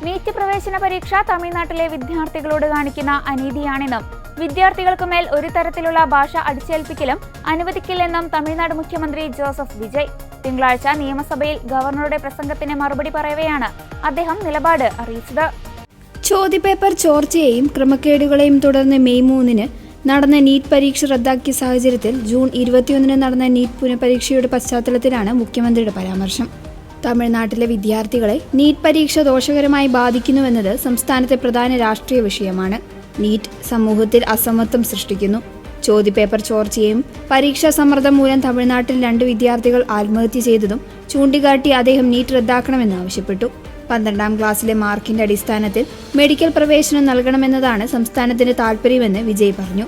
NEET പ്രവേശന പരീക്ഷ തമിഴ്നാട്ടിലെ വിദ്യാർത്ഥികളോട് കാണിക്കുന്ന അനീതിയാണെന്നും വിദ്യാർത്ഥികൾക്ക് മേൽ ഒരു തരത്തിലുള്ള ഭാഷ അടിച്ചേൽപ്പിക്കലും അനുവദിക്കില്ലെന്നും തമിഴ്നാട് മുഖ്യമന്ത്രി ജോസഫ് വിജയ് തിങ്കളാഴ്ച നിയമസഭയിൽ ഗവർണറുടെ പ്രസംഗത്തിന് മറുപടി പറയവെയാണ് അദ്ദേഹം നിലപാട് അറിയിച്ചത്. ചോദ്യപേപ്പർ ചോർച്ചയെയും ക്രമക്കേടുകളെയും തുടർന്ന് മെയ് 3 നടന്ന നീറ്റ് പരീക്ഷ റദ്ദാക്കിയ സാഹചര്യത്തിൽ ജൂൺ 21 നടന്ന നീറ്റ് പുനഃപരീക്ഷയുടെ പശ്ചാത്തലത്തിലാണ് മുഖ്യമന്ത്രിയുടെ പരാമർശം. തമിഴ്നാട്ടിലെ വിദ്യാർത്ഥികളെ നീറ്റ് പരീക്ഷ ദോഷകരമായി ബാധിക്കുന്നുവെന്നത് സംസ്ഥാനത്തെ പ്രധാന രാഷ്ട്രീയ വിഷയമാണ്. നീറ്റ് സമൂഹത്തിൽ അസമത്വം സൃഷ്ടിക്കുന്നു. ചോദ്യപേപ്പർ ചോർച്ചയും പരീക്ഷാ സമ്മർദ്ദം മൂലം തമിഴ്നാട്ടിൽ 2 വിദ്യാർത്ഥികൾ ആത്മഹത്യ ചെയ്തതും ചൂണ്ടിക്കാട്ടി അദ്ദേഹം നീറ്റ് റദ്ദാക്കണമെന്ന് ആവശ്യപ്പെട്ടു. 12ാം ക്ലാസ്സിലെ മാർക്കിന്റെ അടിസ്ഥാനത്തിൽ മെഡിക്കൽ പ്രവേശനം നൽകണമെന്നതാണ് സംസ്ഥാനത്തിന്റെ താൽപര്യമെന്ന് വിജയ് പറഞ്ഞു.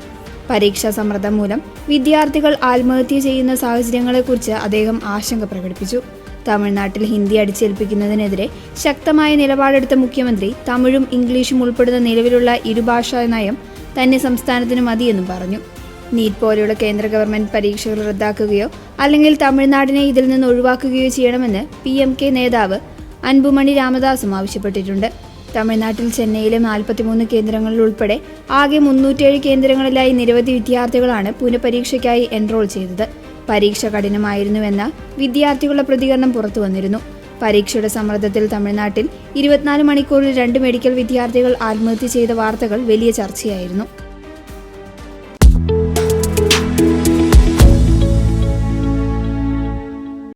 പരീക്ഷാ സമ്മർദ്ദം മൂലം വിദ്യാർത്ഥികൾ ആത്മഹത്യ ചെയ്യുന്ന സാഹചര്യങ്ങളെക്കുറിച്ച് അദ്ദേഹം ആശങ്ക പ്രകടിപ്പിച്ചു. തമിഴ്നാട്ടിൽ ഹിന്ദി അടിച്ചേൽപ്പിക്കുന്നതിനെതിരെ ശക്തമായ നിലപാടെടുത്ത മുഖ്യമന്ത്രി തമിഴും ഇംഗ്ലീഷും ഉൾപ്പെടുന്ന നിലവിലുള്ള ഇരുഭാഷാ നയം തന്നെ സംസ്ഥാനത്തിന് മതിയെന്നും പറഞ്ഞു. നീറ്റ് പോലെയുള്ള കേന്ദ്ര ഗവൺമെന്റ് പരീക്ഷകൾ റദ്ദാക്കുകയോ അല്ലെങ്കിൽ തമിഴ്നാടിനെ ഇതിൽ നിന്ന് ഒഴിവാക്കുകയോ ചെയ്യണമെന്ന് PMK നേതാവ് അൻപുമണി രാമദാസും ആവശ്യപ്പെട്ടിട്ടുണ്ട്. തമിഴ്നാട്ടിൽ ചെന്നൈയിലെ 43 കേന്ദ്രങ്ങളിൽ ഉൾപ്പെടെ ആകെ 307 കേന്ദ്രങ്ങളിലായി നിരവധി വിദ്യാർത്ഥികളാണ് പുനഃപരീക്ഷയ്ക്കായി എൻറോൾ ചെയ്തത്. പരീക്ഷ കഠിനമായിരുന്നുവെന്ന വിദ്യാർത്ഥികളുടെ പ്രതികരണം പുറത്തു വന്നിരുന്നു. പരീക്ഷയുടെ സമ്മർദ്ദത്തിൽ തമിഴ്നാട്ടിൽ 24 മണിക്കൂറിൽ 2 മെഡിക്കൽ വിദ്യാർത്ഥികൾ ആത്മഹത്യ ചെയ്ത വാർത്തകൾ വലിയ ചർച്ചയായിരുന്നു.